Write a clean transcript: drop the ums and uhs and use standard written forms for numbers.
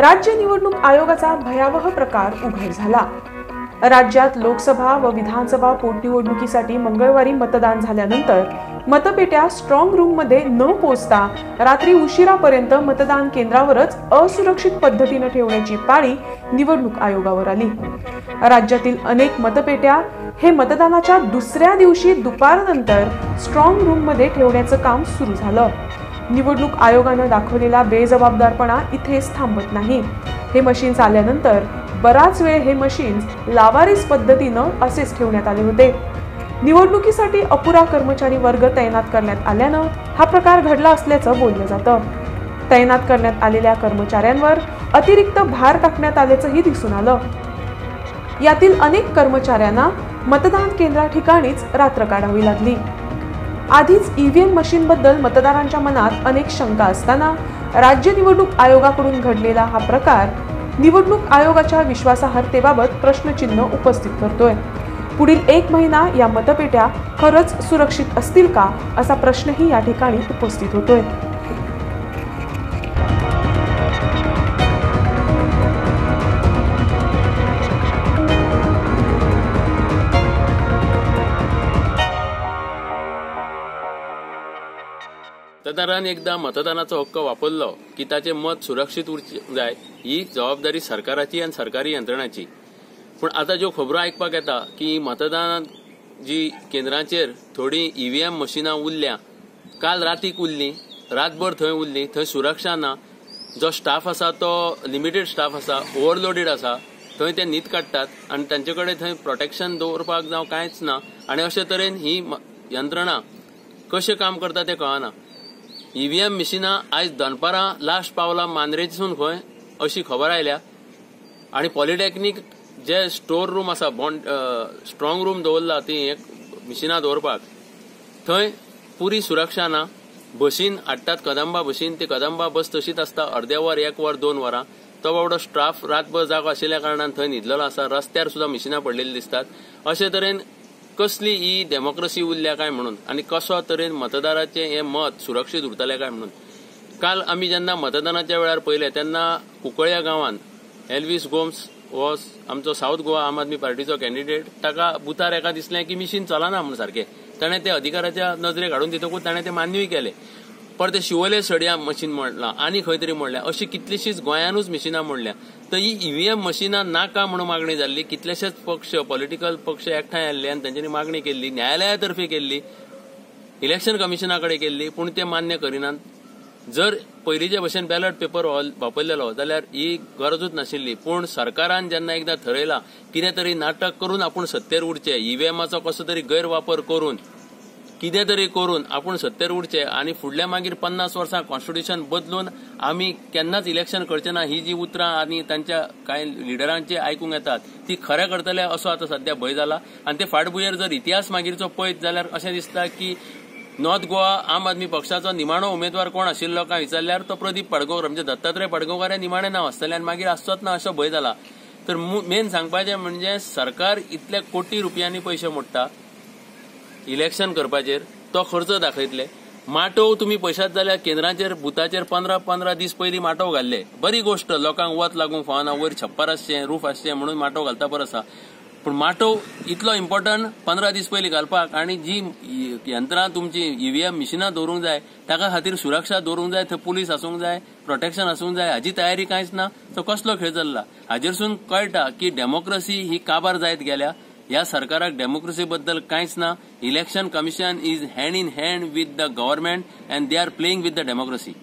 राज्य निवडणूक आयोगाचा भयावह प्रकार उघड झाला। राज्यात लोकसभा व विधानसभा पोटनिवडणुकीसाठी मंगळवारी मतदान झाल्यानंतर मतपेट्या स्ट्रॉंग रूम मध्ये न पोहोचता रात्री उशिरापर्यंत मतदान केंद्रावरच असुरक्षित पद्धतीने ठेवण्याची पाळी निवडणूक आयोगावर आली। राज्यातील अनेक मतपेट्या हे मतदानाच्या दुसऱ्या दिवशी दुपारनंतर स्ट्रॉंग रूम मध्ये ठेवण्याचं काम सुरू झालं। निवडणूक आयोगाने दाखवलेला बेजबाबदारपणा इथेच थांबत नाही। हे मशीन्स आल्यानंतर बराच वेळ हे मशीन्स लावारिस पद्धतीने असेच ठेवण्यात आले होते। निवडणुकीसाठी अपुरा कर्मचारी वर्ग तैनात करण्यात आल्यानं हा प्रकार घडला असल्याचं बोललं जातं। तैनात करण्यात आलेल्या कर्मचाऱ्यांवर अतिरिक्त भार टाकण्यात आल्याचंही दिसून आलं। यातील अनेक कर्मचाऱ्यांना मतदान केंद्रा ठिकाणीच रात्र काढावी लागली। आधीच ईव्हीएम मशीन बद्दल मतदारांच्या मनात अनेक शंका असताना राज्य निवडणूक आयोगाकडून घडलेला हा प्रकार निवडणूक आयोगाच्या विश्वासार्हतेबाबत प्रश्नचिन्ह उपस्थित करतोय। पुढील 1 महिना या मतपेट्या खरंच सुरक्षित असतील का असा प्रश्नही या ठिकाणी उपस्थित होतोय। मतदारान एकदा मतदानाचो हक्क वापरलो की ताचे मत सुरक्षित उरचे जाय ही जबाबदारी सरकाराची आणि सरकारी यंत्रणाची। पण आता ज्यो खबरो आयकपाक येता की मतदान जी केंद्रांचेर थोडी ईव्हीएम मशीनां उरल्या, काल रातीक उरली, रातभर थंय उरली, थंय सुरक्षा ना, जो स्टाफ आसा तो लिमिटेड स्टाफ आसा, ओव्हरलोडेड आसा, थंय ते न्हीद काडटात आणि तांचे कडेन थंय प्रोटेक्शन दवरपाक जावं कांयच ना आणि अशे तरेन ही यंत्रणा कशें काम करता तें कळना। ईव्हीएम मशीनां आयज दनपारां लास्ट पावला मांद्रेसून खंय अशी खबर आयल्या आणि पॉलिटेक्निक जे स्टोर रूम आसा स्ट्रॉंग रूम दवरला ती एक मशीनां दवरपाक, थंय पुरी सुरक्षा ना। बसीन हाडटात कदंबा बसीन, ती कदंबा बस तशीच आसता, अर्दे वर 1 वर 2 वरां। तो बाबडो स्टाफ रातभर जागो आशिल्ल्या कारणान थंय न्हिदलेलो आसा, रस्त्यार सुद्दां मशीनां पडलेली दिसतात। अशे तरेन कसली ही डेमोक्रेसी उरल्या काय म्हणून आणि कसो तरेन मतदाराचे हे मत सुरक्षीत उरतले काय म्हणून। काल आमी जेन्ना मतदानाच्या वेळार पळयले तेन्ना कुंकळ्या गांवान एल्विस गोम्स हो आमचो साऊथ गोवा आम आदमी पार्टीचो कॅन्डिडेट, ताका बुथार एका दिसलें की मशीन चलना म्हणून सारकें। ताणें ते अधिकाऱ्याच्या नजरेक हाडून दितकूच ताणें ते मान्यूय केले। पर ते शिवोले सड्या मशीन म्हणलां आनी खंय तरी म्हणलें, अशी कितलीशीच गोंयानूच मशीनां म्हणल्या। तर ही ईव्हीएम मशीनां नाका म्हणून मागणी जाल्ली। कितलेशेच पक्ष पॉलिटिकल पक्ष एकठांय आयल्ले आनी तांच्यांनी मागणी केल्ली, न्यायालयातर्फे केल्ली, इलेक्शन कमिशना कडेन केल्ली, पूण ते मान्य करिनात। जर पयलींचे भशेन बॅलट पेपर वापरलेलो जाल्यार ही गरजूच नाशिल्ली। पूण सरकारान जेन्ना एकदां ठरयलां कितें तरी नाटक करून आपूण सत्तेर उरचे, ईव्हीएमाचो कसो तरी गैरवापर करून कितें तरी करून आपूण सत्तेर उरचे आणि फुडल्या मागीर 50 वर्सां कॉन्स्टिट्यूशन बदलून आमी केन्नाच इलेक्शन करचे ना, ही जी उतरां आनी तांच्या कांय लिडरांचे आयकूंक येतात ती खरें करतले असो आतां सध्या भंय जाला। आनी ते फाटभुंयेर जर इतिहास मागीरचो पळयत जाल्यार अशें दिसता की नॉर्थ गोवा आम आदमी पक्षाचो निमाणो उमेदवार कोण आशिल्लो काय विचारल्यार तो प्रदीप पाडगांवकर म्हणजे दत्तात्रय पाडगांवकर हे निमाणें नांव आसतलें आनी मागीर आसचोच ना असो भंय जाला। तर मेन सांगपाचें म्हणजे सरकार इतले कोटी रुपयांनी पयशे मोडटा इलेक्शन करपाचेर, तो खर्च दाखयतले। माटोव तुम्ही पयशात जाल्यार केंद्राचेर बुथाचेर 15 दीस पयलीं माटोव घाल्ले, बरी गोष्ट, लोकांक वत लागूंक फावना, वयर छप्पर आसचें, रूफ आसचें म्हणून माटोव घालता बरो आसा। पूण माटोव इतलो इम्पॉर्टंट 15 दीस पयलीं घालपाक आनी जी यंत्रां तुमची ईव्हीएम मशीनां दवरूंक जाय ताका खातीर सुरक्षा दवरूंक जाय, थंय पुलीस आसूंक जाय, प्रोटेक्शन आसूंक जाय, हाजी तयारी कांयच ना। तो कसलो खेळ चल्ला हाजेरसून कळटा की डेमोक्रेसी ही काबार जायत गेल्या। या सरकाराक डेमोक्रेसी बद्दल कांयच ना। Election commission is hand in hand with the government and they are playing with the democracy.